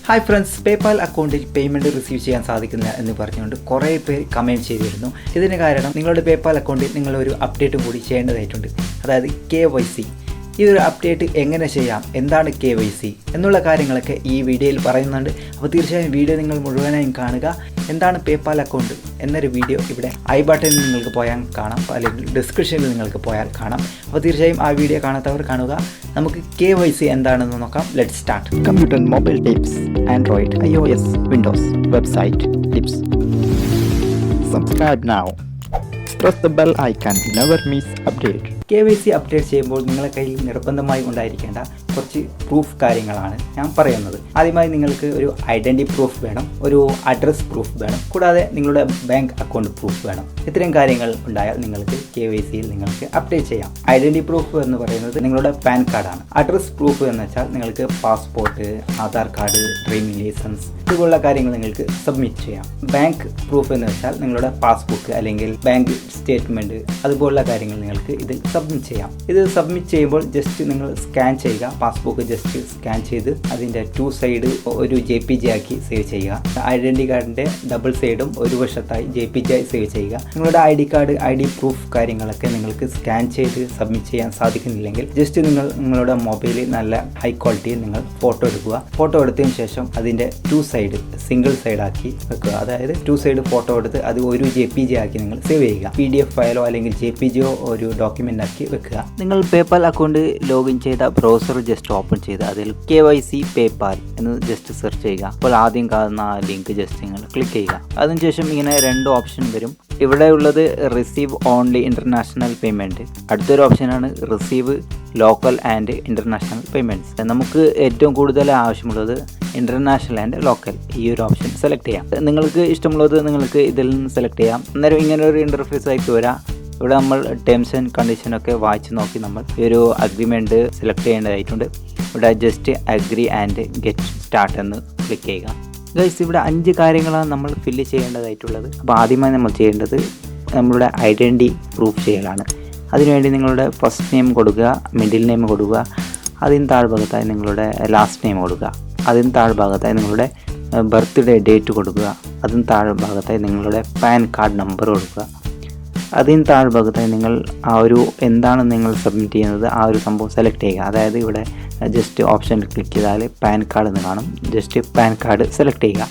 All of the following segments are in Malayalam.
ഹായ് ഫ്രണ്ട്സ്, പേപ്പാൽ അക്കൗണ്ടിൽ പേയ്മെൻറ്റ് റിസീവ് ചെയ്യാൻ സാധിക്കുന്നില്ല എന്ന് പറഞ്ഞുകൊണ്ട് കുറേ പേര് കമൻറ്റ് ചെയ്തിരുന്നു. ഇതിന് കാരണം നിങ്ങളുടെ പേപ്പാൽ അക്കൗണ്ടിൽ നിങ്ങളൊരു അപ്ഡേറ്റും കൂടി ചെയ്യേണ്ടതായിട്ടുണ്ട്. അതായത് KYC. ഈ ഒരു അപ്ഡേറ്റ് എങ്ങനെ ചെയ്യാം, എന്താണ് KYC എന്നുള്ള കാര്യങ്ങളൊക്കെ ഈ വീഡിയോയിൽ പറയുന്നുണ്ട്. അപ്പോൾ തീർച്ചയായും വീഡിയോ നിങ്ങൾ മുഴുവനായും കാണുക. എന്താണ് പേപ്പാൽ അക്കൗണ്ട് എന്നൊരു വീഡിയോ ഇവിടെ ഐ ബട്ടണിൽ നിങ്ങൾക്ക് പോയാൽ കാണാം, അല്ലെങ്കിൽ ഡിസ്ക്രിപ്ഷനിൽ നിങ്ങൾക്ക് പോയാൽ കാണാം. അപ്പോൾ തീർച്ചയായും ആ വീഡിയോ കാണാത്തവർ കാണുക. നമുക്ക് KYC എന്താണെന്ന് നോക്കാം. Let's start. Computer, mobile tips, Android, iOS, Windows, website tips. Subscribe now. Press the bell icon. Never miss update. KYC update ചെയ്യുമ്പോൾ നിങ്ങളുടെ കയ്യിൽ നിർബന്ധമായി ഉണ്ടായിരിക്കേണ്ട കുറച്ച് പ്രൂഫ് കാര്യങ്ങളാണ് ഞാൻ പറയുന്നത്. ആദ്യമായി നിങ്ങൾക്ക് ഒരു ഐഡൻറ്റി പ്രൂഫ് വേണം, ഒരു അഡ്രസ് പ്രൂഫ് വേണം, കൂടാതെ നിങ്ങളുടെ ബാങ്ക് അക്കൗണ്ട് പ്രൂഫ് വേണം. ഇത്രയും കാര്യങ്ങൾ ഉണ്ടായാൽ നിങ്ങൾക്ക് KYCയിൽ നിങ്ങൾക്ക് അപ്ഡേറ്റ് ചെയ്യാം. ഐഡൻറ്റി പ്രൂഫ് എന്ന് പറയുന്നത് നിങ്ങളുടെ പാൻ കാർഡാണ്. അഡ്രസ് പ്രൂഫ് എന്ന് വെച്ചാൽ നിങ്ങൾക്ക് passport, Aadhaar card, driving licence ഇതുപോലുള്ള കാര്യങ്ങൾ നിങ്ങൾക്ക് സബ്മിറ്റ് ചെയ്യാം. ബാങ്ക് പ്രൂഫ് എന്ന് വെച്ചാൽ നിങ്ങളുടെ പാസ്ബുക്ക് അല്ലെങ്കിൽ ബാങ്ക് സ്റ്റേറ്റ്മെൻറ്റ് അതുപോലുള്ള കാര്യങ്ങൾ നിങ്ങൾക്ക് ഇതിൽ സബ്മിറ്റ് ചെയ്യാം. ഇത് സബ്മിറ്റ് ചെയ്യുമ്പോൾ ജസ്റ്റ് നിങ്ങൾ സ്കാൻ ചെയ്യുക. പാസ്ബുക്ക് ജസ്റ്റ് സ്കാൻ ചെയ്ത് അതിൻ്റെ 2 സൈഡ് ഒരു JPG ആക്കി സേവ് ചെയ്യുക. ഐഡൻറ്റി കാർഡിൻ്റെ ഡബിൾ സൈഡും ഒരു വശത്തായി JPG ആയി സേവ് ചെയ്യുക. നിങ്ങളുടെ ID കാർഡ്, ID പ്രൂഫ് കാര്യങ്ങളൊക്കെ നിങ്ങൾക്ക് സ്കാൻ ചെയ്ത് സബ്മിറ്റ് ചെയ്യാൻ സാധിക്കുന്നില്ലെങ്കിൽ ജസ്റ്റ് നിങ്ങളുടെ മൊബൈലിൽ നല്ല ഹൈ ക്വാളിറ്റിയിൽ നിങ്ങൾ ഫോട്ടോ എടുക്കുക. ഫോട്ടോ എടുത്തതിന് ശേഷം അതിൻ്റെ 2 സൈഡ് സിംഗിൾ സൈഡ് ആക്കി വെക്കുക. അതായത് 2 സൈഡ് ഫോട്ടോ എടുത്ത് അത് ഒരു JPG ആക്കി നിങ്ങൾ സേവ് ചെയ്യുക. PDF ഫയലോ അല്ലെങ്കിൽ JPGയോ ഒരു ഡോക്യുമെൻ്റ് ആക്കി വെക്കുക. നിങ്ങൾ പേപ്പാൽ അക്കൗണ്ട് ലോഗിൻ ചെയ്ത ബ്രൗസർ ജസ്റ്റ് ഓപ്പൺ ചെയ്ത് അതിൽ KYC പേപ്പാൽ എന്ന് ജസ്റ്റ് സെർച്ച് ചെയ്യുക. അപ്പോൾ ആദ്യം കാണുന്ന ആ ലിങ്ക് ജസ്റ്റ് നിങ്ങൾ ക്ലിക്ക് ചെയ്യുക. അതിനുശേഷം ഇങ്ങനെ 2 ഓപ്ഷൻ വരും. ഇവിടെ ഉള്ളത് റിസീവ് ഓൺലി ഇൻ്റർനാഷണൽ പേയ്മെൻറ്റ്. അടുത്തൊരു ഓപ്ഷനാണ് receive local and international payments. നമുക്ക് ഏറ്റവും കൂടുതൽ ആവശ്യമുള്ളത് ഇൻ്റർനാഷണൽ ആൻഡ് ലോക്കൽ. ഈ ഒരു ഓപ്ഷൻ സെലക്ട് ചെയ്യാം. നിങ്ങൾക്ക് ഇഷ്ടമുള്ളത് നിങ്ങൾക്ക് ഇതിൽ നിന്ന് സെലക്ട് ചെയ്യാം. അന്നേരം ഇങ്ങനെ ഒരു ഇൻ്റർഫേസ് ആയിട്ട് വരാം. ഇവിടെ നമ്മൾ ടേംസ് ആൻഡ് കണ്ടീഷനൊക്കെ വായിച്ച് നോക്കി നമ്മൾ ഈ ഒരു അഗ്രിമെൻറ്റ് സെലക്ട് ചെയ്യേണ്ടതായിട്ടുണ്ട്. ഇവിടെ just agri and get start എന്ന് ക്ലിക്ക് ചെയ്യുക. ഗൈസ്, ഇവിടെ 5 കാര്യങ്ങളാണ് നമ്മൾ ഫില്ല് ചെയ്യേണ്ടതായിട്ടുള്ളത്. അപ്പോൾ ആദ്യമായി നമ്മൾ ചെയ്യേണ്ടത് നമ്മളുടെ ഐഡൻറ്റി പ്രൂഫ് ചെയ്യലാണ്. അതിനുവേണ്ടി നിങ്ങളുടെ ഫസ്റ്റ് നെയിം കൊടുക്കുക, മിഡിൽ നെയിം കൊടുക്കുക, അതിന് താഴ്ഭാഗത്തായി നിങ്ങളുടെ ലാസ്റ്റ് നെയിം കൊടുക്കുക, അതിന് താഴ്ഭാഗത്തായി നിങ്ങളുടെ ബർത്ത്ഡേ ഡേറ്റ് കൊടുക്കുക, അതിന് താഴ്ഭാഗത്തായി നിങ്ങളുടെ പാൻ കാർഡ് നമ്പർ കൊടുക്കുക, അതിന് താഴ്ഭാഗത്തായി നിങ്ങൾ ആ ഒരു എന്താണ് നിങ്ങൾ സബ്മിറ്റ് ചെയ്യുന്നത് ആ ഒരു സംഭവം സെലക്ട് ചെയ്യുക. അതായത് ഇവിടെ ജസ്റ്റ് ഓപ്ഷൻ ക്ലിക്ക് ചെയ്താൽ പാൻ കാർഡ് എന്ന് കാണും. ജസ്റ്റ് പാൻ കാർഡ് സെലക്ട് ചെയ്യുക.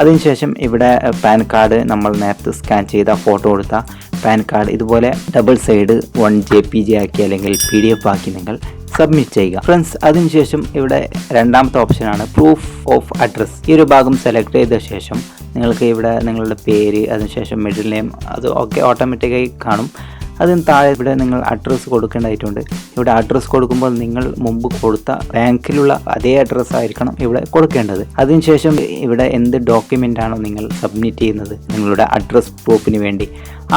അതിനുശേഷം ഇവിടെ പാൻ കാർഡ് നമ്മൾ നേരത്തെ സ്കാൻ ചെയ്ത ഫോട്ടോ കൊടുത്ത പാൻ കാർഡ് ഇതുപോലെ ഡബിൾ സൈഡ് 1 JPG ആക്കി അല്ലെങ്കിൽ PDF ആക്കി നിങ്ങൾ സബ്മിറ്റ് ചെയ്യുക. ഫ്രണ്ട്സ്, അതിനുശേഷം ഇവിടെ രണ്ടാമത്തെ ഓപ്ഷനാണ് പ്രൂഫ് ഓഫ് അഡ്രസ്. ഈ ഒരു ഭാഗം സെലക്ട് ചെയ്ത ശേഷം നിങ്ങൾക്ക് ഇവിടെ നിങ്ങളുടെ പേര്, അതിനുശേഷം മിഡിൽ നെയിം അത് ഒക്കെ ഓട്ടോമാറ്റിക്കായി കാണും. അതിന് താഴെ ഇവിടെ നിങ്ങൾ അഡ്രസ്സ് കൊടുക്കേണ്ടതായിട്ടുണ്ട്. ഇവിടെ അഡ്രസ്സ് കൊടുക്കുമ്പോൾ നിങ്ങൾ മുമ്പ് കൊടുത്ത ബാങ്കിലുള്ള അതേ അഡ്രസ്സ് ആയിരിക്കണം ഇവിടെ കൊടുക്കേണ്ടത്. അതിനുശേഷം ഇവിടെ എന്ത് ഡോക്യുമെൻ്റ് ആണോ നിങ്ങൾ സബ്മിറ്റ് ചെയ്യുന്നത് നിങ്ങളുടെ അഡ്രസ് പ്രൂഫിന് വേണ്ടി,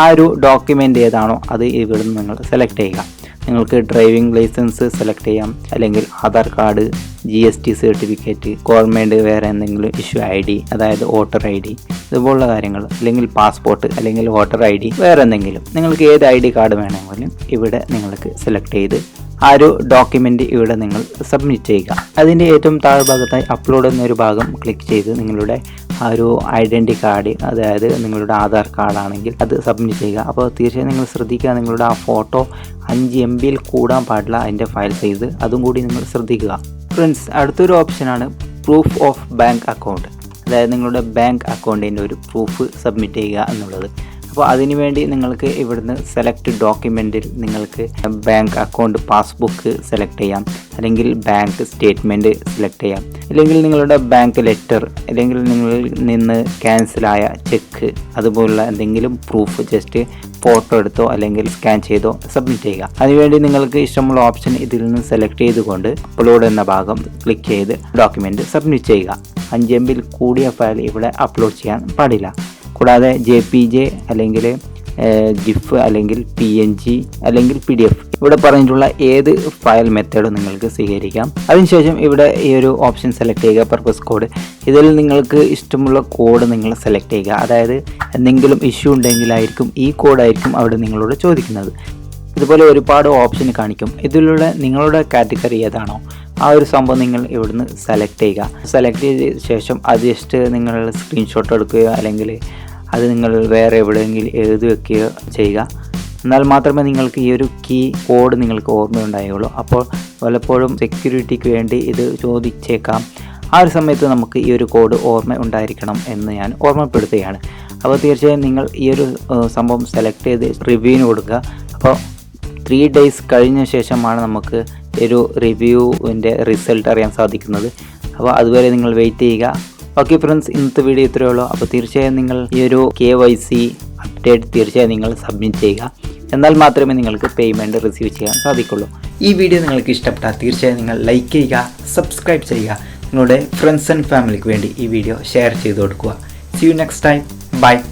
ആ ഒരു ഡോക്യുമെൻ്റ് ഏതാണോ അത് ഇവിടെ നിന്ന് നിങ്ങൾ സെലക്ട് ചെയ്യുക. നിങ്ങൾക്ക് ഡ്രൈവിംഗ് ലൈസൻസ് സെലക്ട് ചെയ്യാം, അല്ലെങ്കിൽ Aadhaar card, GST certificate, government വേറെ എന്തെങ്കിലും ഇഷ്യൂ ID, അതായത് വോട്ടർ ID ഇതുപോലുള്ള കാര്യങ്ങൾ, അല്ലെങ്കിൽ പാസ്പോർട്ട് അല്ലെങ്കിൽ വോട്ടർ ID വേറെ എന്തെങ്കിലും നിങ്ങൾക്ക് ഏത് ID കാർഡ് വേണമെങ്കിലും ഇവിടെ നിങ്ങൾക്ക് സെലക്ട് ചെയ്ത് ആ ഒരു ഡോക്യുമെൻ്റ് ഇവിടെ നിങ്ങൾ സബ്മിറ്റ് ചെയ്യുക. അതിൻ്റെ ഏറ്റവും താഴ്ഭാഗത്തായി അപ്ലോഡ് എന്നൊരു ഭാഗം ക്ലിക്ക് ചെയ്ത് നിങ്ങളുടെ ആ ഒരു ഐഡൻറ്റി കാർഡ്, അതായത് നിങ്ങളുടെ ആധാർ കാർഡാണെങ്കിൽ അത് സബ്മിറ്റ് ചെയ്യുക. അപ്പോൾ തീർച്ചയായും നിങ്ങൾ ശ്രദ്ധിക്കുക, നിങ്ങളുടെ ആ ഫോട്ടോ 5 MB കൂടാൻ പാടില്ല അതിൻ്റെ ഫയൽ സൈസ്, അതും കൂടി നിങ്ങൾ ശ്രദ്ധിക്കുക. ഫ്രണ്ട്സ്, അടുത്തൊരു ഓപ്ഷനാണ് പ്രൂഫ് ഓഫ് ബാങ്ക് അക്കൗണ്ട്. അതായത് നിങ്ങളുടെ ബാങ്ക് അക്കൗണ്ടിൻ്റെ ഒരു പ്രൂഫ് സബ്മിറ്റ് ചെയ്യുക എന്നുള്ളത്. അപ്പോൾ അതിനുവേണ്ടി നിങ്ങൾക്ക് ഇവിടുന്ന് സെലക്ട് ഡോക്യുമെൻറ്റിൽ നിങ്ങൾക്ക് ബാങ്ക് അക്കൗണ്ട് പാസ്ബുക്ക് സെലക്ട് ചെയ്യാം, അല്ലെങ്കിൽ ബാങ്ക് സ്റ്റേറ്റ്മെൻറ്റ് സെലക്ട് ചെയ്യാം, അല്ലെങ്കിൽ നിങ്ങളുടെ ബാങ്ക് ലെറ്റർ, അല്ലെങ്കിൽ നിങ്ങളിൽ നിന്ന് ക്യാൻസലായ ചെക്ക് അതുപോലുള്ള എന്തെങ്കിലും പ്രൂഫ് ജസ്റ്റ് ഫോട്ടോ എടുത്തോ അല്ലെങ്കിൽ സ്കാൻ ചെയ്തോ സബ്മിറ്റ് ചെയ്യുക. അതിനുവേണ്ടി നിങ്ങൾക്ക് ഇഷ്ടമുള്ള ഓപ്ഷൻ ഇതിൽ നിന്ന് സെലക്ട് ചെയ്തുകൊണ്ട് അപ്ലോഡ് എന്ന ഭാഗം ക്ലിക്ക് ചെയ്ത് ഡോക്യുമെൻറ്റ് സബ്മിറ്റ് ചെയ്യുക. 5 MB കൂടിയ ഫയൽ ഇവിടെ അപ്ലോഡ് ചെയ്യാൻ പാടില്ല. കൂടാതെ JPG അല്ലെങ്കിൽ GIF അല്ലെങ്കിൽ PNG അല്ലെങ്കിൽ PDF ഇവിടെ പറഞ്ഞിട്ടുള്ള ഏത് ഫയൽ മെത്തേഡും നിങ്ങൾക്ക് സ്വീകരിക്കാം. അതിനുശേഷം ഇവിടെ ഈ ഒരു ഓപ്ഷൻ സെലക്ട് ചെയ്യുക, പർപ്പസ് കോഡ്. ഇതിൽ നിങ്ങൾക്ക് ഇഷ്ടമുള്ള കോഡ് നിങ്ങൾ സെലക്ട് ചെയ്യുക. അതായത് എന്തെങ്കിലും ഇഷ്യൂ ഉണ്ടെങ്കിലായിരിക്കും ഈ കോഡായിരിക്കും അവിടെ നിങ്ങളോട് ചോദിക്കുന്നത്. ഇതുപോലെ ഒരുപാട് ഓപ്ഷൻ കാണിക്കും. ഇതിലുള്ള നിങ്ങളുടെ കാറ്റഗറി ഏതാണോ ആ ഒരു സംഭവം നിങ്ങൾ ഇവിടുന്ന് സെലക്ട് ചെയ്യുക. സെലക്ട് ചെയ്ത ശേഷം അത് ജസ്റ്റ് നിങ്ങൾ സ്ക്രീൻഷോട്ട് എടുക്കുകയോ അല്ലെങ്കിൽ അത് നിങ്ങൾ വേറെ എവിടെയെങ്കിലും എഴുതി വെക്കുകയോ ചെയ്യുക. എന്നാൽ മാത്രമേ നിങ്ങൾക്ക് ഈ ഒരു കീ കോഡ് നിങ്ങൾക്ക് ഓർമ്മയുണ്ടായുള്ളൂ. അപ്പോൾ പലപ്പോഴും സെക്യൂരിറ്റിക്ക് വേണ്ടി ഇത് ചോദിച്ചേക്കാം. ആ ഒരു സമയത്ത് നമുക്ക് ഈ ഒരു കോഡ് ഓർമ്മ ഉണ്ടായിരിക്കണം എന്ന് ഞാൻ ഓർമ്മപ്പെടുത്തുകയാണ്. അപ്പോൾ തീർച്ചയായും നിങ്ങൾ ഈ ഒരു സംഭവം സെലക്ട് ചെയ്ത് റിവ്യൂവിന് കൊടുക്കുക. അപ്പോൾ 3 days കഴിഞ്ഞ ശേഷമാണ് നമുക്ക് ഒരു റിവ്യൂവിൻ്റെ റിസൾട്ട് അറിയാൻ സാധിക്കുന്നത്. അപ്പോൾ അതുവരെ നിങ്ങൾ വെയിറ്റ് ചെയ്യുക. ഓക്കെ ഫ്രണ്ട്സ്, ഇന്നത്തെ വീഡിയോ ഇത്രയേ ഉള്ളൂ. അപ്പോൾ തീർച്ചയായും നിങ്ങൾ ഈ ഒരു KYC അപ്ഡേറ്റ് തീർച്ചയായും നിങ്ങൾ സബ്മിറ്റ് ചെയ്യുക. എന്നാൽ മാത്രമേ നിങ്ങൾക്ക് പേയ്മെൻറ്റ് റിസീവ് ചെയ്യാൻ സാധിക്കുള്ളൂ. ഈ വീഡിയോ നിങ്ങൾക്ക് ഇഷ്ടപ്പെട്ടാൽ തീർച്ചയായും നിങ്ങൾ ലൈക്ക് ചെയ്യുക, സബ്സ്ക്രൈബ് ചെയ്യുക. നിങ്ങളുടെ ഫ്രണ്ട്സ് ആൻഡ് ഫാമിലിക്ക് വേണ്ടി ഈ വീഡിയോ ഷെയർ ചെയ്ത് കൊടുക്കുക. See you next time. Bye.